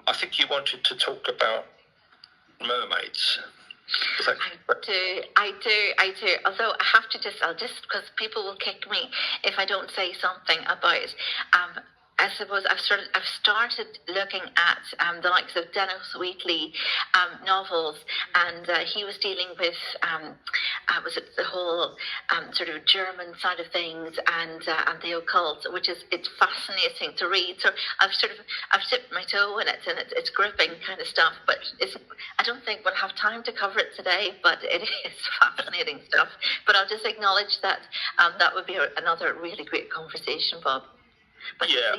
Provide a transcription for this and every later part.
I think you wanted to talk about mermaids. I do. Although I'll just because people will kick me if I don't say something about. I suppose I've started looking at the likes of Dennis Wheatley novels, and he was dealing with was it the whole sort of German side of things and the occult, which it's fascinating to read. So I've dipped my toe in it, and it's gripping kind of stuff. But I don't think we'll have time to cover it today, but it is fascinating stuff. But I'll just acknowledge that that would be another really great conversation, Bob. But yeah.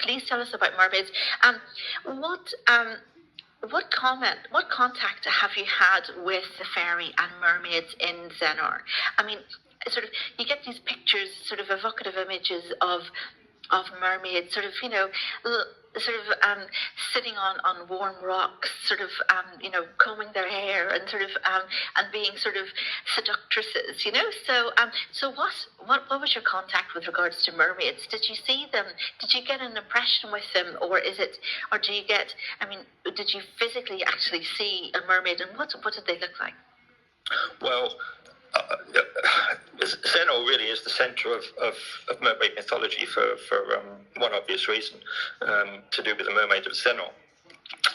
Please tell us about mermaids. What contact have you had with the fairy and mermaids in Zennor? I mean, sort of, you get these pictures, sort of evocative images of mermaids, sort of, sitting on warm rocks, sort of, combing their hair and sort of, and being sort of seductresses, So what was your contact with regards to mermaids? Did you see them? Did you get an impression with them, or do you get? I mean, did you physically actually see a mermaid, and what did they look like? Well, Zennor really is the centre of mermaid mythology for one obvious reason, to do with the Mermaid of Zennor.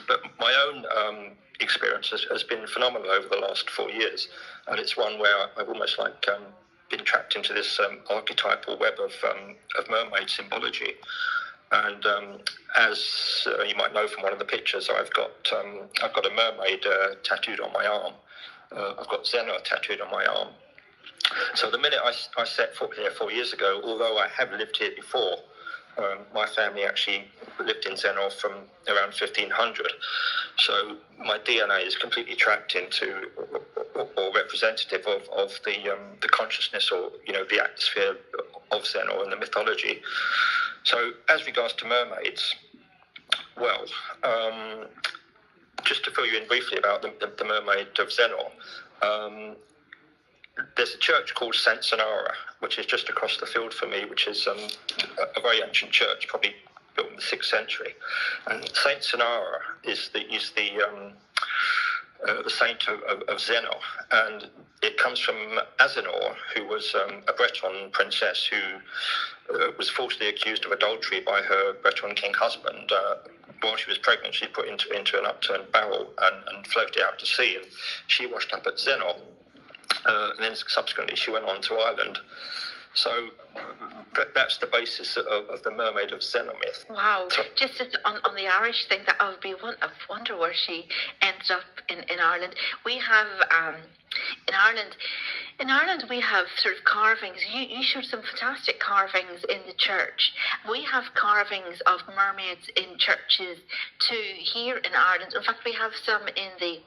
But my own experience has been phenomenal over the last 4 years, and it's one where I've almost been trapped into this archetypal web of mermaid symbology. And as you might know from one of the pictures, I've got a mermaid tattooed on my arm. I've got Zennor tattooed on my arm. So the minute I set foot here 4 years ago, although I have lived here before, my family actually lived in Zennor from around 1500. So my DNA is completely trapped into or representative of the consciousness or the atmosphere of Zennor and the mythology. So as regards to mermaids, well, just to fill you in briefly about the Mermaid of Zennor, there's a church called Saint Sonara, which is just across the field from me, which is a very ancient church, probably built in the 6th century. And Saint Sonara is the saint of Zennor, and it comes from Azennor, who was a Breton princess who was falsely accused of adultery by her Breton king husband. While she was pregnant, she put into an upturned barrel and floated out to sea, and she washed up at Zennor. And then subsequently she went on to Ireland. So that's the basis of the Mermaid of Zennor myth. Wow. So, just on the Irish thing, that would be one. I wonder where she ended up in Ireland. We have in Ireland we have sort of carvings. You showed some fantastic carvings in the church. We have carvings of mermaids in churches too here in Ireland. In fact, we have some in the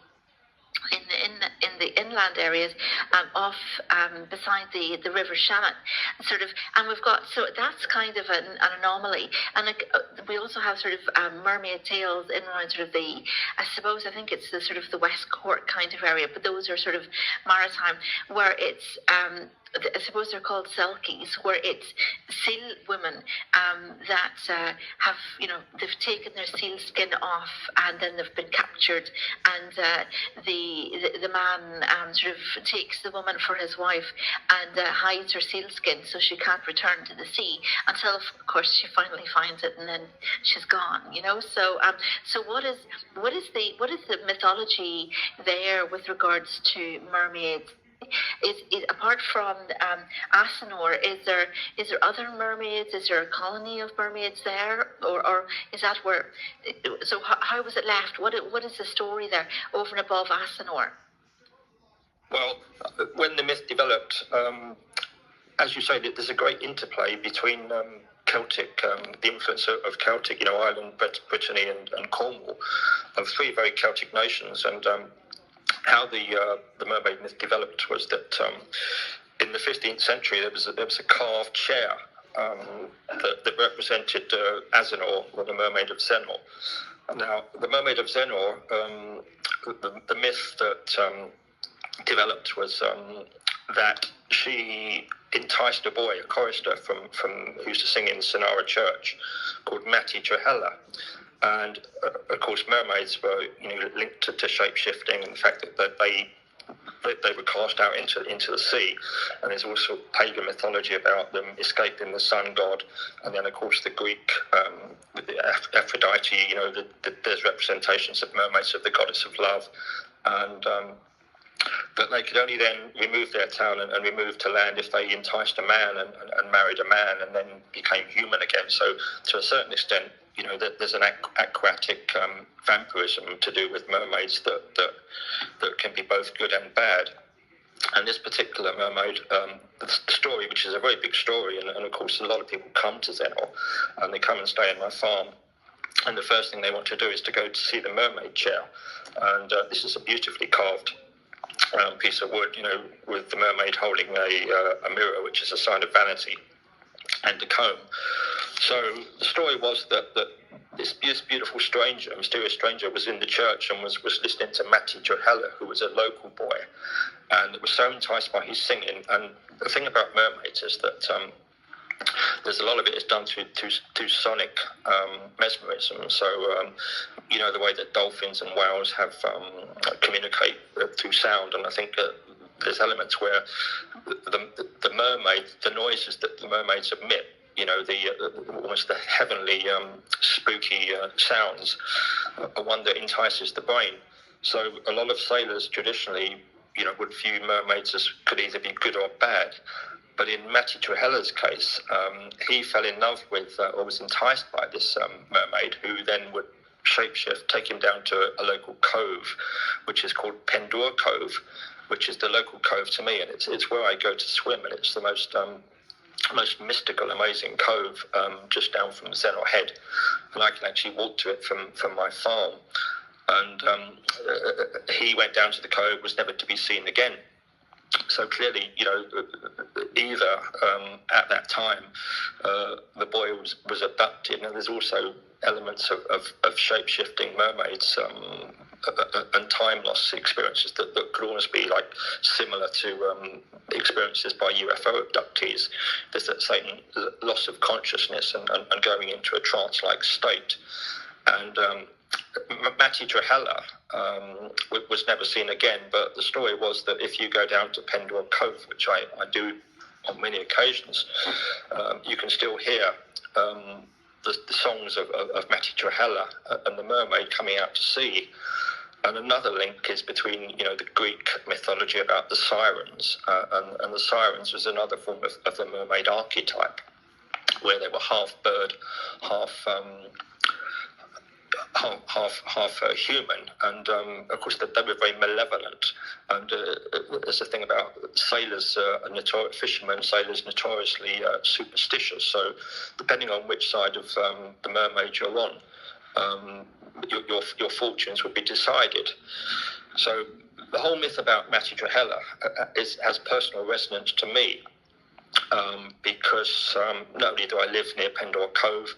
inland areas beside the River Shannon, sort of, and we've got, so that's kind of an anomaly. And we also have sort of mermaid tales in around sort of I think it's the sort of the West Cork kind of area, but those are sort of maritime, where it's I suppose they're called selkies, where it's seal women that have, they've taken their seal skin off and then they've been captured, and the man sort of takes the woman for his wife and hides her seal skin so she can't return to the sea until, of course, she finally finds it, and then she's gone. So what is the mythology there with regards to mermaids? Is apart from Asenor, is there other mermaids? Is there a colony of mermaids there, or is that where? So how was it left? What is the story there over and above Asenor? Well, when the myth developed, as you say, there's a great interplay between Celtic, the influence of Celtic, Ireland, Brittany, and Cornwall, of 3 very Celtic nations, and how the mermaid myth developed was that in the 15th century there was a carved chair that represented Asenor, or the Mermaid of Zennor. Now, the Mermaid of Zennor, the myth that developed was that she enticed a boy, a chorister from who used to sing in Sonara Church, called Matti Johella. And of course, mermaids were linked to shape-shifting, and the fact that they were cast out into the sea. And there's also pagan mythology about them escaping the sun god. And then, of course, the Greek, with the Aphrodite, there's representations of mermaids of the goddess of love. And but they could only then remove their tail and remove to land if they enticed a man and married a man and then became human again. So to a certain extent, there's an aquatic vampirism to do with mermaids that can be both good and bad. And this particular mermaid, the story, which is a very big story, and of course a lot of people come to Zennor and they come and stay in my farm. And the first thing they want to do is to go to see the mermaid chair. And this is a beautifully carved piece of wood, with the mermaid holding a mirror, which is a sign of vanity, and a comb. So the story was that this beautiful stranger, mysterious stranger, was in the church and was listening to Matti Johella, who was a local boy, and was so enticed by his singing. And the thing about mermaids is that there's a lot of it is done through sonic mesmerism. So, the way that dolphins and whales have communicate through sound, and I think there's elements where the mermaid, the noises that the mermaids emit, almost the heavenly, spooky sounds, are one that entices the brain. So a lot of sailors traditionally, would view mermaids as could either be good or bad. But in Matti Johella's case, he fell in love with, or was enticed by this mermaid, who then would shapeshift, take him down to a local cove, which is called Pendur Cove, which is the local cove to me, and it's where I go to swim, and it's the most mystical, amazing cove just down from Zennor Head, and I can actually walk to it from my farm. And he went down to the cove, was never to be seen again. So clearly, either at that time the boy was abducted, and there's also elements of shape-shifting mermaids and time loss experiences that could almost be like similar to experiences by UFO abductees. There's that same loss of consciousness and going into a trance-like state. And Matti Johella was never seen again, but the story was that if you go down to Pendur Cove, which I do on many occasions, you can still hear the songs of Matti Johella and the mermaid coming out to sea. And another link is between, the Greek mythology about the sirens, and the sirens was another form of the mermaid archetype, where they were half bird, half human, and of course they were very malevolent. And there's a thing about sailors, fishermen, sailors notoriously superstitious. So depending on which side of the mermaid you're on, your fortunes would be decided. So the whole myth about Matti Johella has personal resonance to me. Because not only do I live near Pendur Cove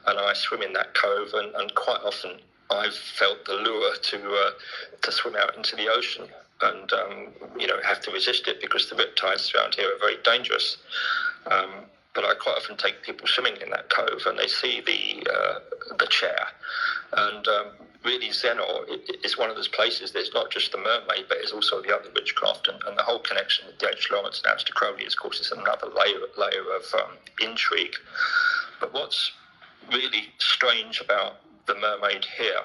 and I swim in that cove, and quite often I've felt the lure to swim out into the ocean and have to resist it because the riptides around here are very dangerous. But I quite often take people swimming in that cove and they see the chair. And really Zennor is one of those places. There's not just the mermaid, but there's also the other witchcraft, and the whole connection with D.H. Lawrence and Aleister Crowley, of course, is another layer of intrigue. But what's really strange about the mermaid here,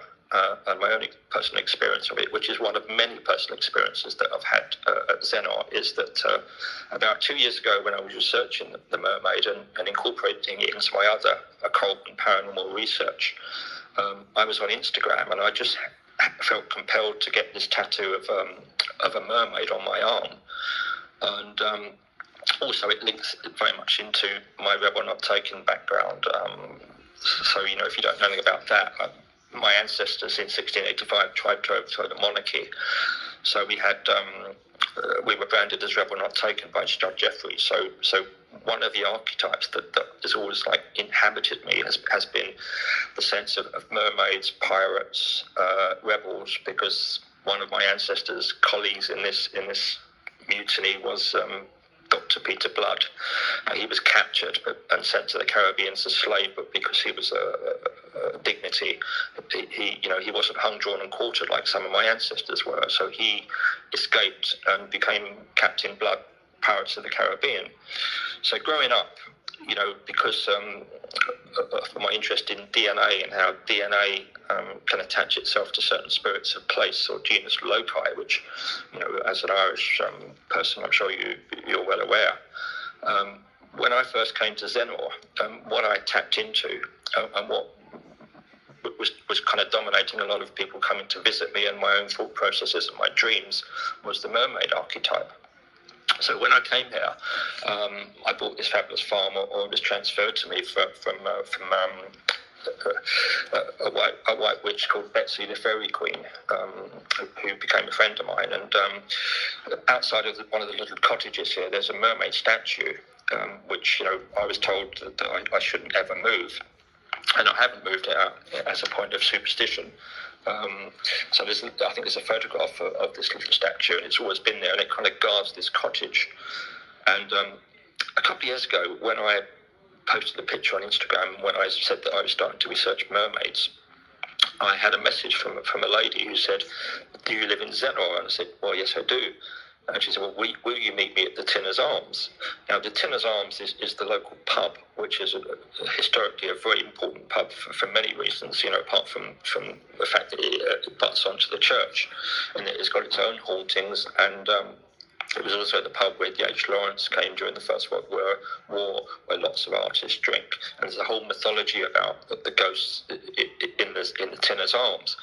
and my own personal experience of it, which is one of many personal experiences that I've had at Zennor, is that about 2 years ago, when I was researching the mermaid and incorporating it into my other occult and paranormal research, I was on Instagram and I just felt compelled to get this tattoo of a mermaid on my arm. And also it links very much into my Rebel Not Taken background. So, if you don't know anything about that, my ancestors in 1685 tried to overthrow the monarchy. So we were branded as Rebel Not Taken by Judge Jeffrey. So one of the archetypes that has always inhabited me has been the sense of mermaids, pirates, rebels, because one of my ancestors' colleagues in this mutiny was Dr. Peter Blood. He was captured and sent to the Caribbean as a slave, but because he was a dignity, he wasn't hung, drawn, and quartered like some of my ancestors were. So he escaped and became Captain Blood, Pirates of the Caribbean. So growing up, because of my interest in DNA and how DNA can attach itself to certain spirits of place or genus loci, which, as an Irish person, I'm sure you're well aware. When I first came to Zennor, what I tapped into and what was kind of dominating a lot of people coming to visit me and my own thought processes and my dreams was the mermaid archetype. So when I came here, I bought this fabulous farm, or it was transferred to me from a white witch called Betsy the Fairy Queen, who became a friend of mine. And outside of one of the little cottages here, there's a mermaid statue, which I was told that I shouldn't ever move, and I haven't moved it out as a point of superstition. So I think there's a photograph of this little statue, and it's always been there, and it kind of guards this cottage. And a couple of years ago, when I posted a picture on Instagram, when I said that I was starting to research mermaids, I had a message from a lady who said, "Do you live in Zennor?" And I said, "Well, yes, I do." And she said, "Well, will you meet me at the Tinner's Arms?" Now, the Tinner's Arms is the local pub, which is historically a very important pub for many reasons, apart from the fact that it butts onto the church, and it has got its own hauntings. And it was also the pub where D.H. Lawrence came during the First World War, where lots of artists drink. And there's a whole mythology about the ghosts in the Tinner's Arms.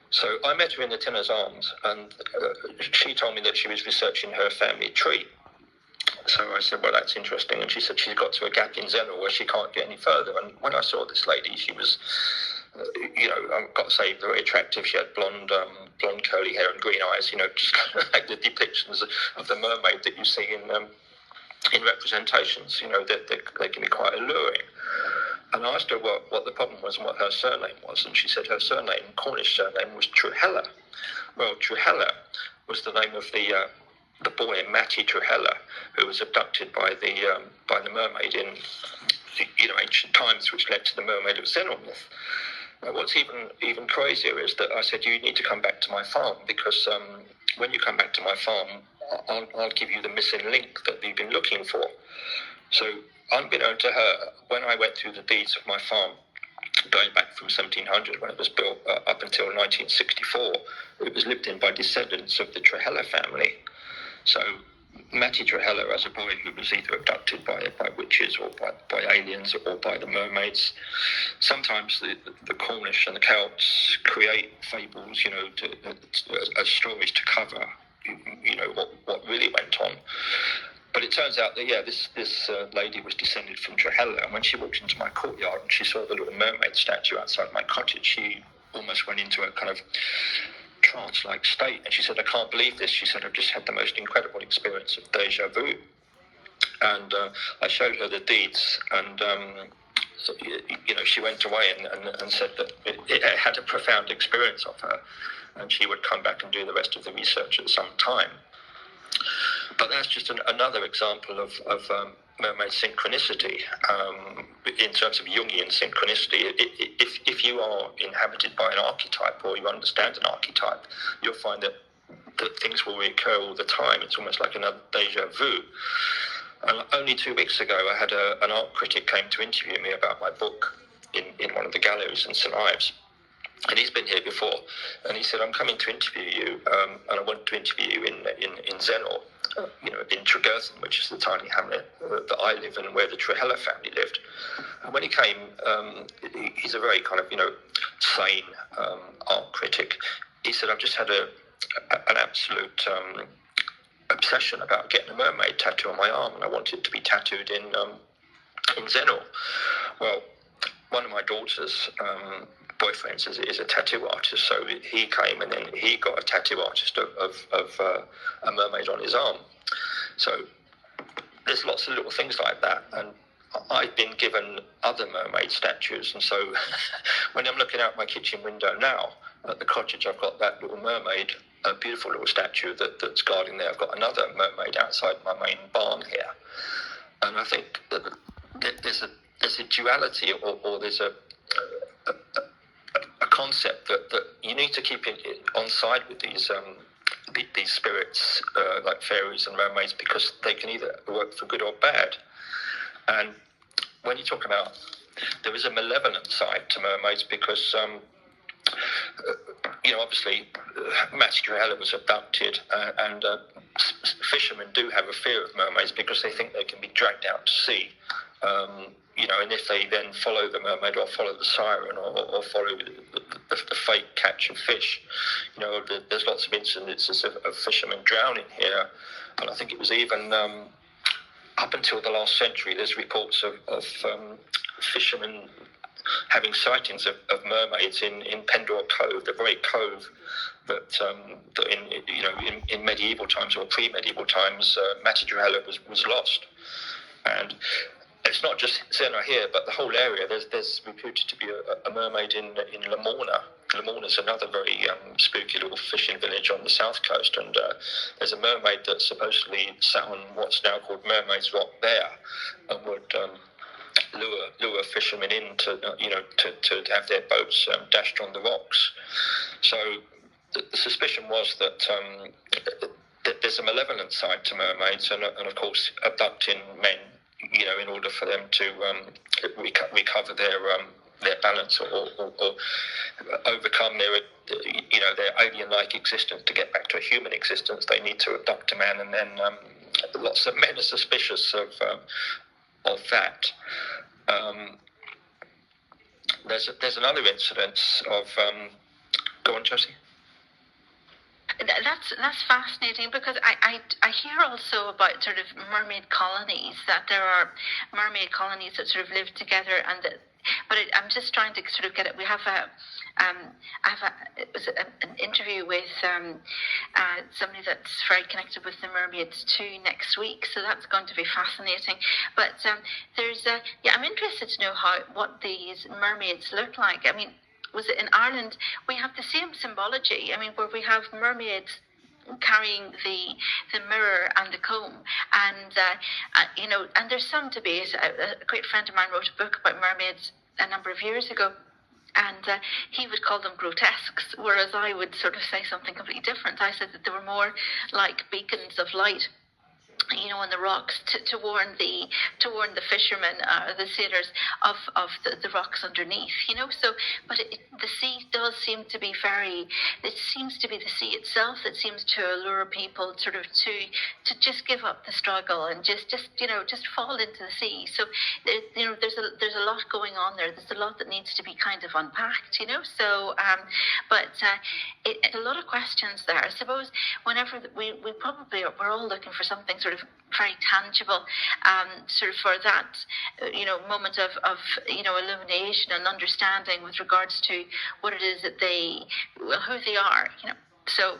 So I met her in the Tinner's Arms, and she told me that she was researching her family tree. So I said, "Well, that's interesting." And she said she's got to a gap in Zennor where she can't get any further. And when I saw this lady, she was, I've got to say, very attractive. She had blonde curly hair and green eyes, just kind of like the depictions of the mermaid that you see in representations. They can be quite alluring. And I asked her what the problem was and what her surname was, and she said her surname, Cornish surname, was Trujella. Well, Trujella was the name of the boy, Matty Trujella, who was abducted by the mermaid in ancient times, which led to the Mermaid of Zennor myth. Now, what's even crazier is that I said, "You need to come back to my farm, because when you come back to my farm, I'll give you the missing link that you've been looking for." So, unbeknown to her, when I went through the deeds of my farm, going back from 1700, when it was built, up until 1964, it was lived in by descendants of the Trujella family. So Matty Trujella, as a boy who was either abducted by witches or by aliens or by the mermaids, sometimes the Cornish and the Celts create fables, as stories to cover, what really went on. But it turns out that, this lady was descended from Trujella, and when she walked into my courtyard and she saw the little mermaid statue outside my cottage, she almost went into a kind of trance-like state, and she said, "I can't believe this." She said, "I've just had the most incredible experience of deja vu." And I showed her the deeds, and she went away and said that it had a profound experience of her, and she would come back and do the rest of the research at some time. But that's just another example of mermaid synchronicity. In terms of Jungian synchronicity, if you are inhabited by an archetype, or you understand an archetype, you'll find that things will recur all the time. It's almost like another deja vu. And only 2 weeks ago, I had an art critic came to interview me about my book in one of the galleries in St Ives. And he's been here before, and he said, "I'm coming to interview you, and I want to interview you in Zennor, in Tregerthen, which is the tiny hamlet that I live in, and where the Trujella family lived." And when he came, he's a very kind of, sane art critic. He said, "I've just had an absolute obsession about getting a mermaid tattoo on my arm, and I want it to be tattooed in Zennor." Well, one of my daughter's boyfriends is a tattoo artist, so he came and then he got a tattoo artist of a mermaid on his arm. So there's lots of little things like that, and I've been given other mermaid statues, and so when I'm looking out my kitchen window now at the cottage, I've got that little mermaid a beautiful little statue that's guarding there. I've got another mermaid outside my main barn here, and I think that there's a duality, or there's a concept that you need to keep on side with these spirits, like fairies and mermaids, because they can either work for good or bad. And when you talk about, there is a malevolent side to mermaids, because obviously Matthew was abducted, and fishermen do have a fear of mermaids because they think they can be dragged out to sea. And if they then follow the mermaid, or follow the siren, or follow the fake catch of fish, there's lots of incidences of fishermen drowning here. And I think it was even up until the last century, there's reports of fishermen having sightings of mermaids in Pendor Cove, the very cove that in medieval times, or pre-medieval times, Matadrella was lost. And it's not just Zennor here, but the whole area. There's reputed to be a mermaid in Lamorna. Lamorna's another very spooky little fishing village on the south coast, and there's a mermaid that supposedly sat on what's now called Mermaid's Rock there, and would lure fishermen in to have their boats dashed on the rocks. So the suspicion was that there's a malevolent side to mermaids, and of course abducting men, in order for them to recover their balance, or overcome their alien-like existence. To get back to a human existence, they need to abduct a man, and then lots of men are suspicious of that. There's another incident of go on, Josie. That's fascinating, because I hear also about sort of mermaid colonies, that there are mermaid colonies that sort of live together, but I'm just trying to sort of get it. We have an interview with somebody that's very connected with the mermaids too next week, so that's going to be fascinating. But I'm interested to know what these mermaids look like. I mean, was it in Ireland? We have the same symbology. I mean, where we have mermaids carrying the mirror and the comb, and and there's some debate. A great friend of mine wrote a book about mermaids a number of years ago, and he would call them grotesques, whereas I would sort of say something completely different. I said that they were more like beacons of light, on the rocks, to warn the fishermen, the sailors, of the rocks underneath. So, but the sea does seem to be it seems to be the sea itself that seems to allure people sort of to just give up the struggle and just fall into the sea. So there's a lot going on there. There's a lot that needs to be kind of unpacked. So it's a lot of questions there. I suppose whenever we're all looking for something sort of very tangible, sort of for that, moment of illumination and understanding with regards to what it is that who they are, So,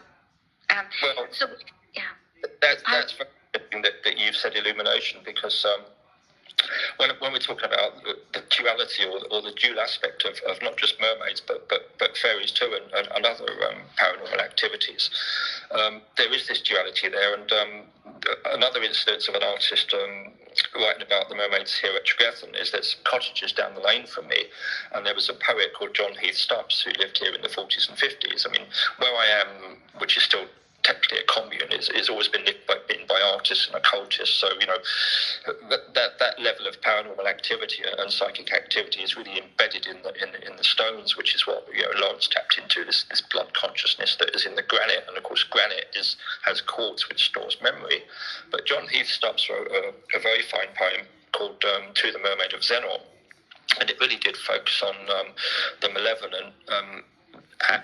yeah. That's very interesting that you've said illumination, because when we're talking about the duality, or the dual aspect of not just mermaids but fairies too, and other paranormal activities, there is this duality there. And another instance of an artist writing about the mermaids here at Tregethen is there's cottages down the lane from me, and there was a poet called John Heath Stubbs who lived here in the 40s and 50s. I mean, where I am, which is still technically a commune, is always been lived by artists and occultists. So that level of paranormal activity and psychic activity is really embedded in the stones, which is what Lawrence tapped into, this blood consciousness that is in the granite. And of course, granite has quartz, which stores memory. But John Heath Stubbs wrote a very fine poem called "To the Mermaid of Zennor," and it really did focus on the malevolent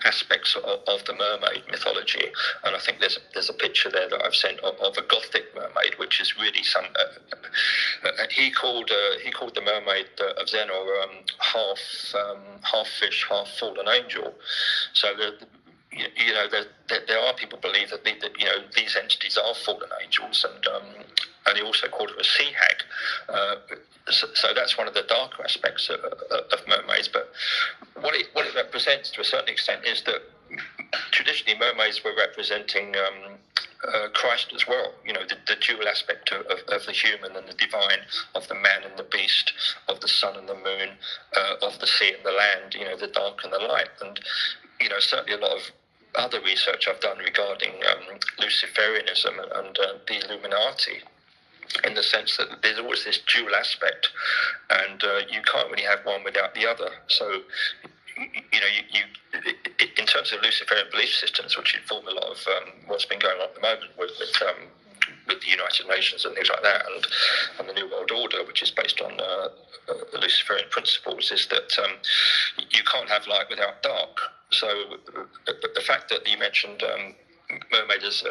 aspects of the mermaid mythology. And I think there's a picture there that I've sent of a Gothic mermaid, which is really some. He called the Mermaid of Zennor half fish, half fallen angel. So there are people who believe that these entities are fallen angels, and he also called her a sea hag. So that's one of the darker aspects of mermaids. But what it represents to a certain extent is that traditionally mermaids were representing Christ as well. The dual aspect of the human and the divine, of the man and the beast, of the sun and the moon, of the sea and the land. The dark and the light, and certainly a lot of other research I've done regarding Luciferianism and the Illuminati, in the sense that there's always this dual aspect, and you can't really have one without the other. So, in terms of Luciferian belief systems, which inform a lot of what's been going on at the moment with the United Nations and things like that, and the New World Order, which is based on Luciferian principles, is that you can't have light without dark. So the fact that you mentioned mermaid as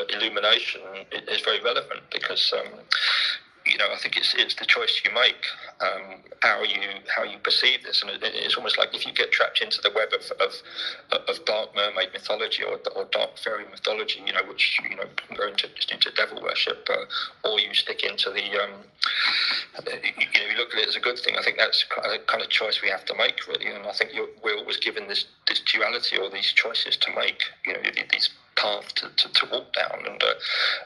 illumination is very relevant, because I think it's the choice you make, how you perceive this, and it's almost like if you get trapped into the web of dark mermaid mythology or dark fairy mythology, which can go into devil worship, or you stick into the you look at it as a good thing. I think that's the kind of choice we have to make, really, and I think we're always given this duality or these choices to make, these path to walk down, and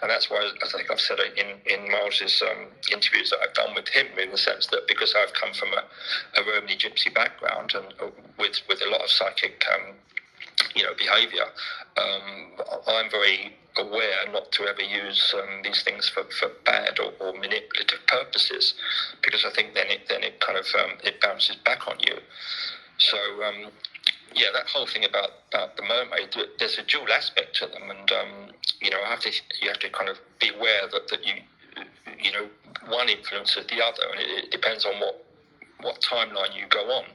that's why, as I think I've said in Miles's interviews that I've done with him, in the sense that because I've come from a Romany gypsy background and with a lot of psychic behaviour, I'm very aware not to ever use these things for bad or manipulative purposes, because I think then it kind of it bounces back on you. So that whole thing about the mermaid, there's a dual aspect to them, and you have to kind of be aware that you one influences the other, and it depends on what timeline you go on.